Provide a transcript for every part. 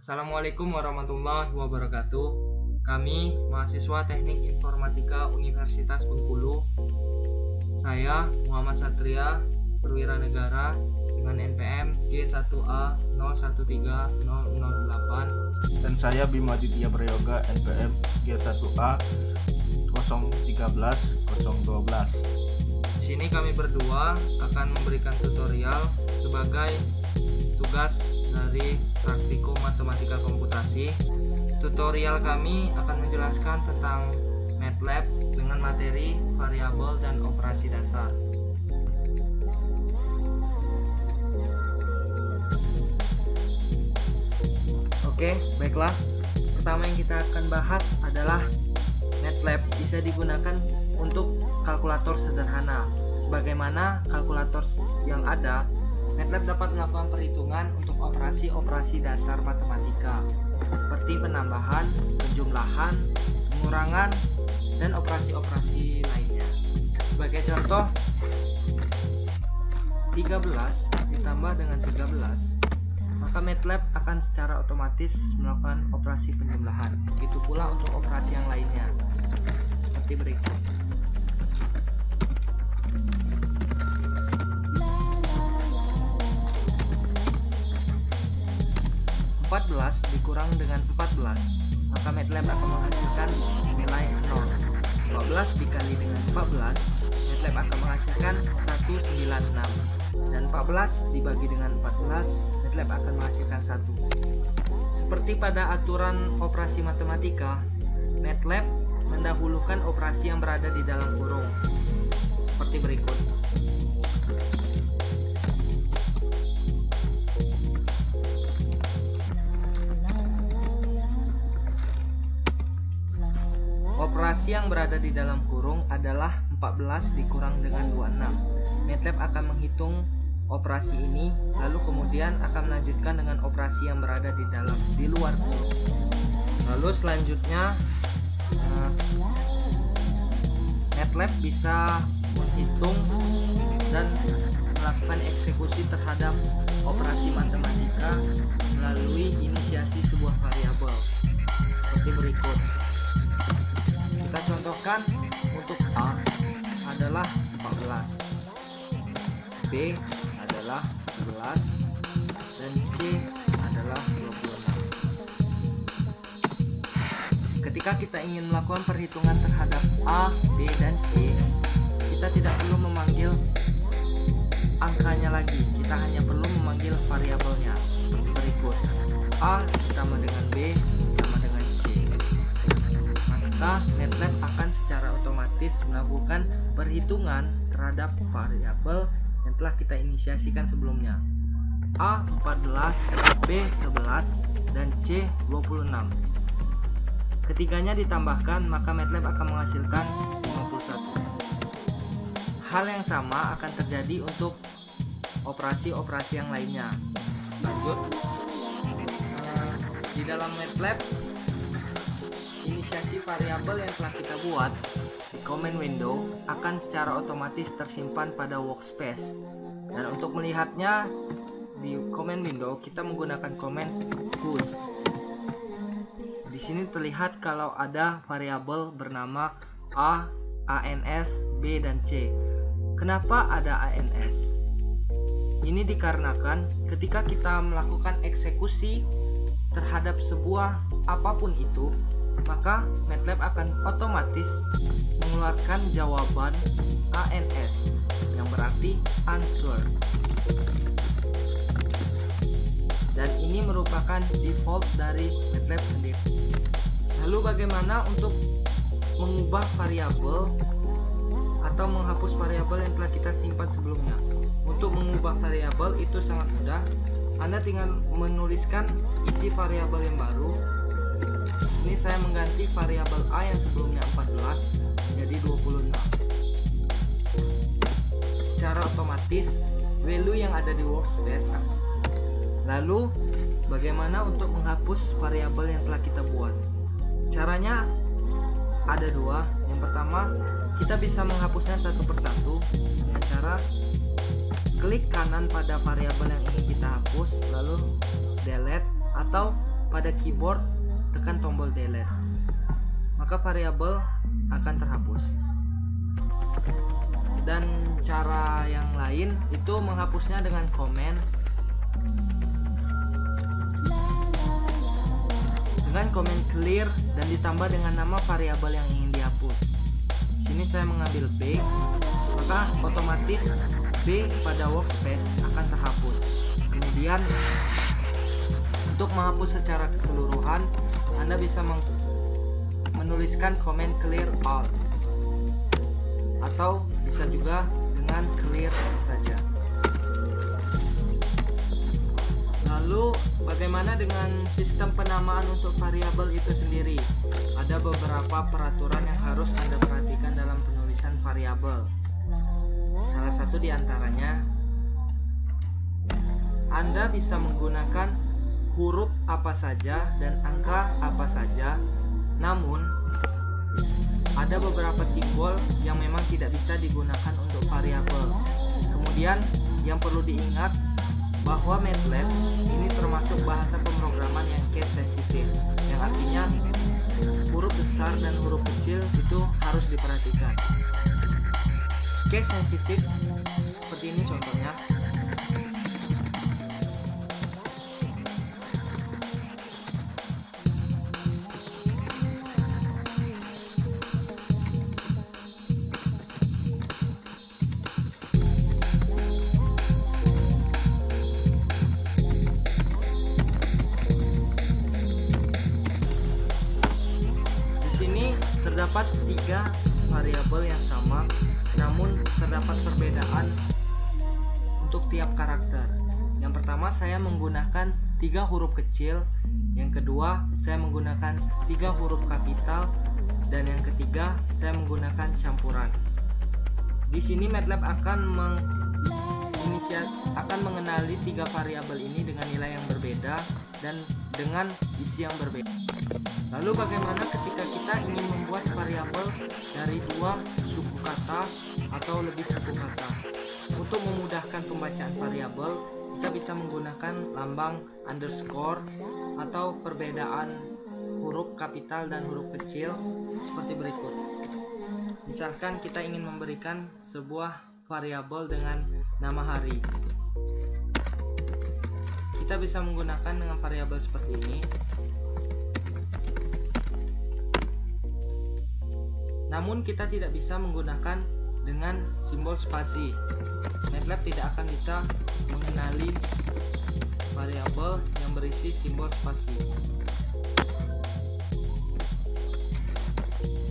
Assalamualaikum warahmatullahi wabarakatuh. Kami mahasiswa Teknik Informatika Universitas Bengkulu. Saya Muhammad Satria, perwira negara dengan NPM G1A 013008. Dan saya Bima Aditya Prayoga, NPM G1A 013012. Di sini kami berdua akan memberikan tutorial sebagai tugas dari praktikum matematika komputasi. Tutorial kami akan menjelaskan tentang MATLAB dengan materi variabel dan operasi dasar. Oke, baiklah. Pertama yang kita akan bahas adalah MATLAB bisa digunakan untuk kalkulator sederhana. Sebagaimana kalkulator yang ada, MATLAB dapat melakukan perhitungan untuk operasi-operasi dasar matematika seperti penambahan, penjumlahan, pengurangan, dan operasi-operasi lainnya. Sebagai contoh, 13 ditambah dengan 13, maka MATLAB akan secara otomatis melakukan operasi penjumlahan. Begitu pula untuk operasi yang lainnya, seperti berikut. 14 dikurang dengan 14, maka MATLAB akan menghasilkan nilai 0. 14 dikali dengan 14, MATLAB akan menghasilkan 196. Dan 14 dibagi dengan 14, MATLAB akan menghasilkan 1. Seperti pada aturan operasi matematika, MATLAB mendahulukan operasi yang berada di dalam kurung, seperti berikut. Operasi yang berada di dalam kurung adalah 14 dikurang dengan 26. MATLAB akan menghitung operasi ini, lalu kemudian akan melanjutkan dengan operasi yang berada di luar kurung. Lalu selanjutnya MATLAB bisa menghitung dan melakukan eksekusi terhadap operasi matematika melalui inisiasi sebuah variabel, seperti berikut. Kita contohkan untuk A adalah 14, B adalah 11, dan C adalah 26. Ketika kita ingin melakukan perhitungan terhadap A, B, dan C, kita tidak perlu memanggil angkanya lagi, kita hanya perlu memanggil variabelnya, seperti berikut. A ditambah dengan B sama dengan C. Maka MATLAB akan secara otomatis melakukan perhitungan terhadap variabel yang telah kita inisiasikan sebelumnya. A 14, B 11, dan C 26. Ketiganya ditambahkan, maka MATLAB akan menghasilkan 51. Hal yang sama akan terjadi untuk operasi-operasi yang lainnya. Lanjut, di dalam MATLAB, inisiasi variabel yang telah kita buat di command window akan secara otomatis tersimpan pada workspace. Dan untuk melihatnya di command window kita menggunakan command push. Di sini terlihat kalau ada variabel bernama A, ANS, B, dan C. Kenapa ada ANS? Ini dikarenakan ketika kita melakukan eksekusi terhadap sebuah apapun itu, maka MATLAB akan otomatis mengeluarkan jawaban ANS yang berarti answer. Dan ini merupakan default dari MATLAB sendiri. Lalu bagaimana untuk mengubah variabel atau menghapus variabel yang telah kita simpan sebelumnya? Untuk mengubah variabel itu sangat mudah. Anda tinggal menuliskan isi variabel yang baru. Ini saya mengganti variabel A yang sebelumnya 14 menjadi 26. Secara otomatis value yang ada di workspace. Lalu bagaimana untuk menghapus variabel yang telah kita buat? Caranya ada dua. Yang pertama, kita bisa menghapusnya satu persatu dengan cara klik kanan pada variabel yang ingin kita hapus, lalu delete, atau pada keyboard tekan tombol delete, maka variabel akan terhapus. Dan cara yang lain itu menghapusnya dengan komen clear dan ditambah dengan nama variabel yang ingin dihapus. Sini saya mengambil B, maka otomatis B pada workspace akan terhapus. Kemudian untuk menghapus secara keseluruhan, Anda bisa menuliskan komen clear all, atau bisa juga dengan clear saja. Lalu bagaimana dengan sistem penamaan untuk variabel itu sendiri? Ada beberapa peraturan yang harus Anda perhatikan dalam penulisan variabel. Salah satu di antaranya, Anda bisa menggunakan huruf apa saja dan angka apa saja, namun ada beberapa simbol yang memang tidak bisa digunakan untuk variabel. Kemudian yang perlu diingat bahwa MATLAB ini termasuk bahasa pemrograman yang case sensitif, yang artinya huruf besar dan huruf kecil itu harus diperhatikan. Case sensitif seperti ini contohnya. Terdapat 3 variabel yang sama, namun terdapat perbedaan untuk tiap karakter. Yang pertama, saya menggunakan 3 huruf kecil, yang kedua saya menggunakan 3 huruf kapital, dan yang ketiga saya menggunakan campuran. Di sini MATLAB akan mengenali 3 variabel ini dengan nilai yang berbeda dan dengan isi yang berbeda. Lalu bagaimana ketika kita ingin membuat variabel dari 2 suku kata atau lebih suku kata? Untuk memudahkan pembacaan variabel, kita bisa menggunakan lambang underscore atau perbedaan huruf kapital dan huruf kecil seperti berikut. Misalkan kita ingin memberikan sebuah variabel dengan nama hari, kita bisa menggunakan dengan variabel seperti ini. Namun kita tidak bisa menggunakan dengan simbol spasi. MATLAB tidak akan bisa mengenali variabel yang berisi simbol spasi.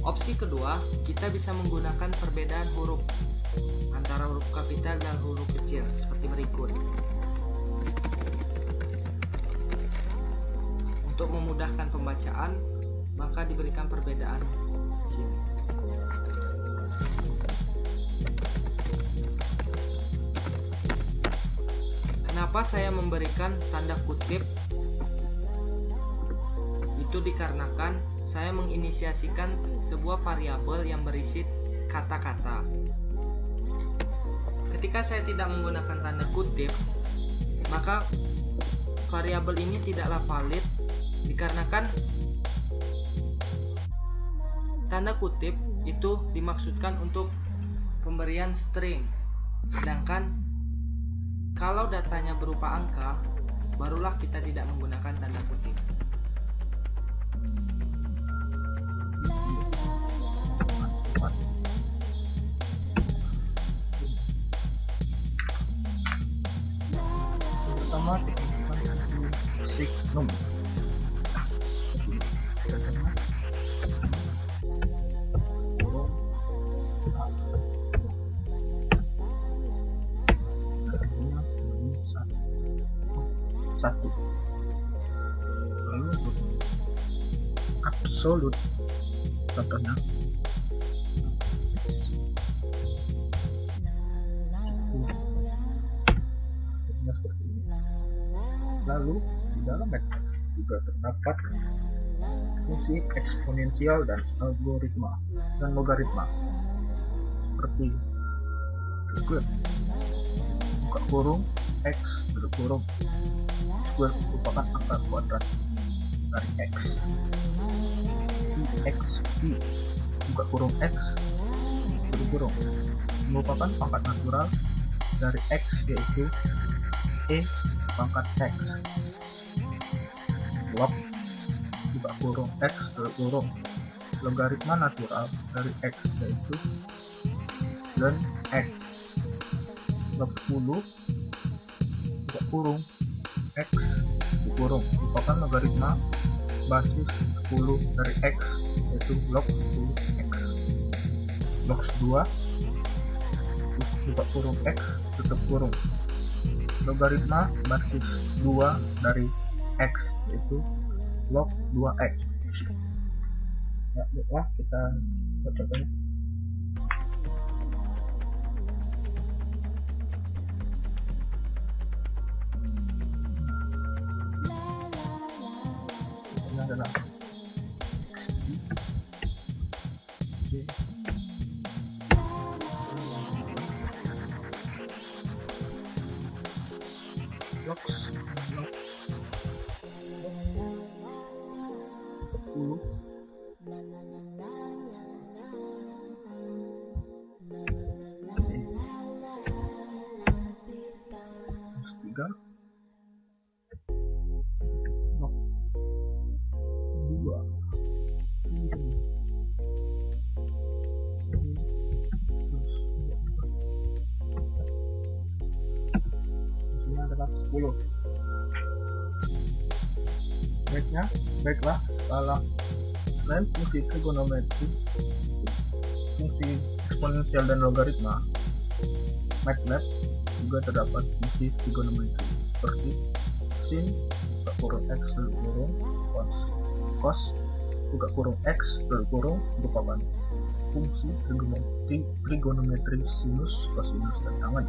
Opsi kedua, kita bisa menggunakan perbedaan huruf antara huruf kapital dan huruf kecil seperti berikut. Untuk memudahkan pembacaan, maka diberikan perbedaan di sini. Kenapa saya memberikan tanda kutip? Itu dikarenakan saya menginisiasikan sebuah variabel yang berisi kata-kata. Ketika saya tidak menggunakan tanda kutip, maka variabel ini tidaklah valid dikarenakan tanda kutip itu dimaksudkan untuk pemberian string, sedangkan kalau datanya berupa angka, barulah kita tidak menggunakan tanda kutip. Pertama, signum. Satu, lalu absolut, contohnya seperti ini. Lalu di dalam MATLAB juga terdapat fungsi eksponensial dan algoritma dan logaritma seperti square, buka kurung x tutup kurung. Square merupakan angka kuadrat. dari X. I buka kurung X tutup kurung merupakan pangkat natural dari X, yaitu E pangkat X. Log buka kurung X tutup kurung logaritma natural dari X, yaitu ln X. Log 10 buka kurung X tutup kurung merupakan logaritma basis 10 dari X, yaitu log 10X. Log 2 buka kurung X tutup kurung logaritma basis 2 dari X, yaitu log 2X. Ya, baiklah, kita buat contohnya. Ini adalah log 10 3 log 2 hasilnya adalah 10. Baiklah, kalau selain fungsi trigonometri, fungsi eksponensial dan logaritma, MATLAB juga terdapat fungsi trigonometri seperti sin buka kurung X tutup kurung cos buka kurung X tutup kurung merupakan fungsi trigonometri sinus, kosinus, dan tangen.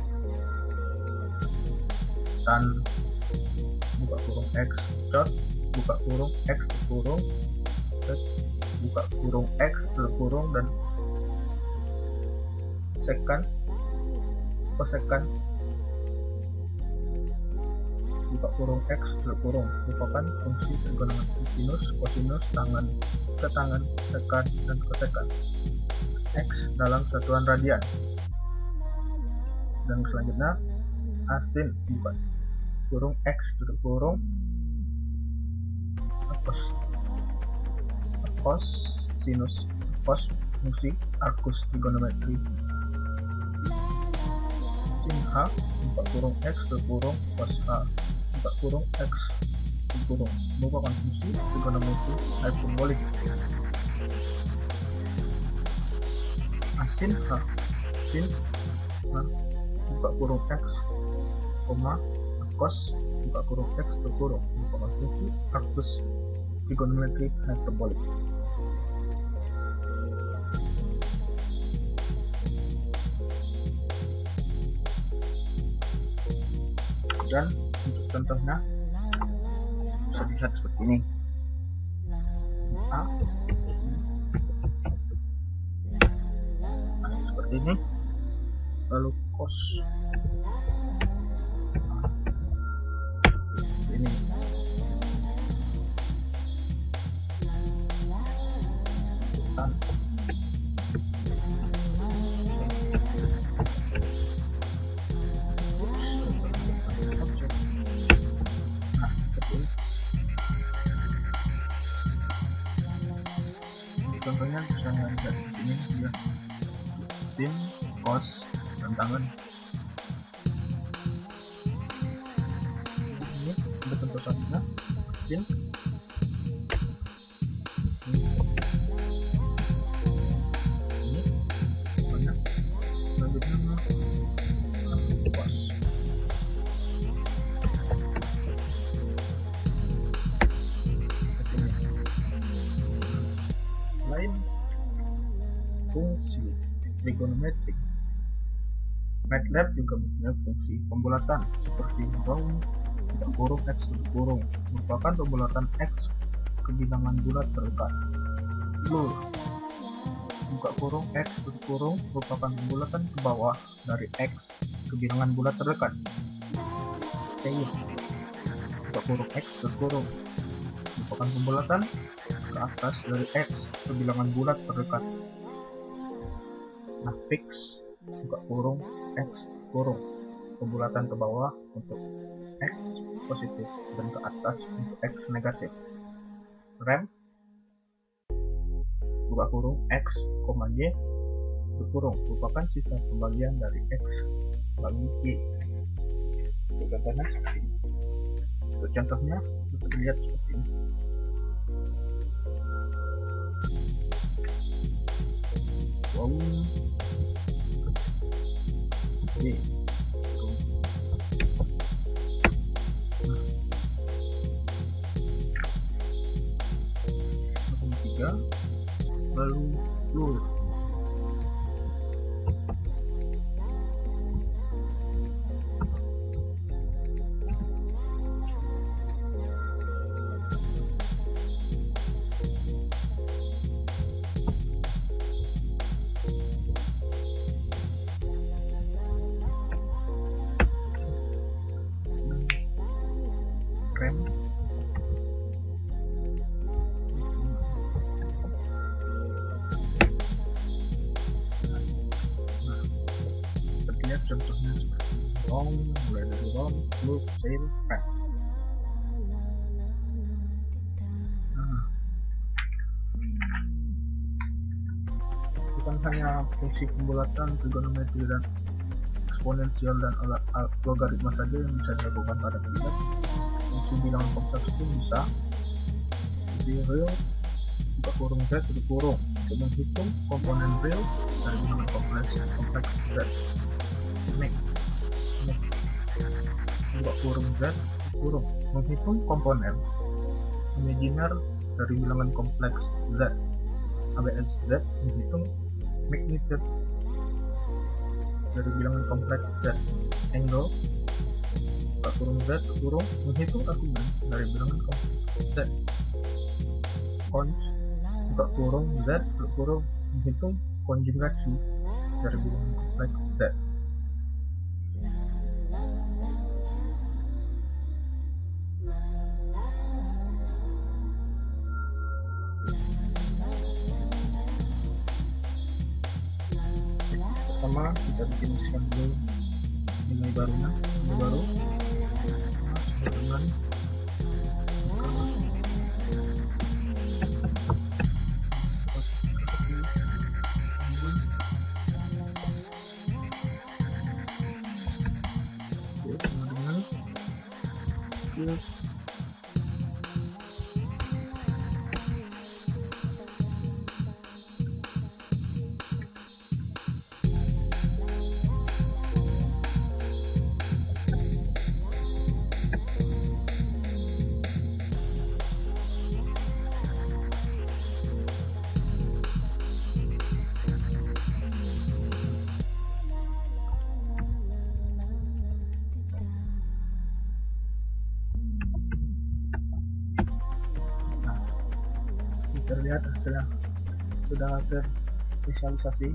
Tan buka kurung X cot buka kurung X tutup kurung buka kurung X tutup kurung, dan sekan kosekan buka kurung X tutup kurung merupakan fungsi trigonometri sinus, kosinus, tangen, setangen, sekan, dan kosekan X dalam satuan radian. Dan selanjutnya asin buka kurung X tutup kurung cos sinus cos fungsi arcus trigonometri sin H buka kurung X tutup kurung cos H buka kurung X tutup kurung merupakan fungsi trigonometri hyperbolik. Sin H sin H buka kurung X cos buka kurung X tutup kurung merupakan fungsi arcus trigonometri hyperbolik. Dan untuk contohnya bisa dilihat seperti ini. A seperti ini, lalu cos ini. Tan contohnya bisa lihat di sini dia sin, cos, dan tangen. Ini ada contoh selanjutnya sin ini banyak selanjutnya cos. Selain fungsi trigonometrik, MATLAB juga mempunyai fungsi pembulatan seperti round buka kurung X tutup kurung merupakan pembulatan X ke bilangan bulat terdekat. Lur buka kurung X tutup kurung merupakan pembulatan ke bawah dari X ke bilangan bulat terdekat. Buka kurung X tutup kurung merupakan merupakan pembulatan ke atas dari X ke bilangan bulat terdekat. Nah, fix buka kurung X kurung pembulatan ke bawah untuk X positif dan ke atas untuk X negatif. Rem buka kurung X, Y berkurung merupakan sisa pembagian dari X bagi Y. Contohnya seperti ini. Untuk contohnya bisa dilihat seperti ini. Wow. Y. Nah. 3 lalu lurus. Rem lihat contohnya seperti ROM, mulai dari ROM, loop, save, rem. Bukan hanya fungsi pembulatan, trigonometri dan eksponensial dan logaritma saja yang bisa dilakukan pada pilihan. Fungsi bilangan kompleks pun bisa. Jadi real buka kurung Z tutup kurung untuk menghitung komponen real dari bilangan kompleks Z. Make buka kurung Z tutup kurung menghitung komponen imaginer dari bilangan kompleks Z. ABS Z menghitung magnitude dari bilangan kompleks Z. Angle buka kurung Z tutup kurung menghitung argumen dari bilangan kompleks Z. Cons buka kurung Z tutup kurung menghitung konjugasi dari bilangan kompleks Z. Pertama kita bikin dulu nilai barunya, nilai baru dengan terlihat hasilnya sudah tervisualisasi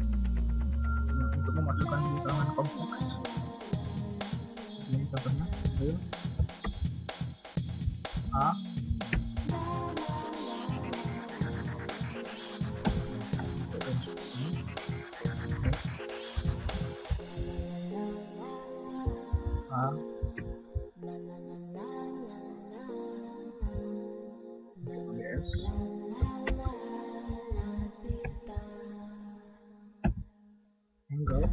untuk memasukkan bilangan kompleks. Ini contohnya real A ABS angle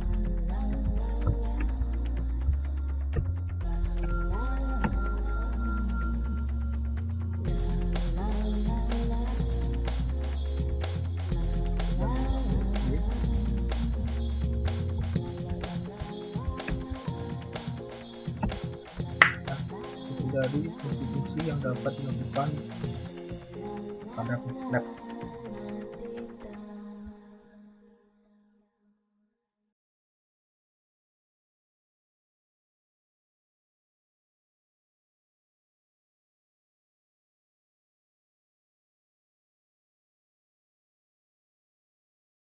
dari fungsi-fungsi yang dapat dilakukan pada lab.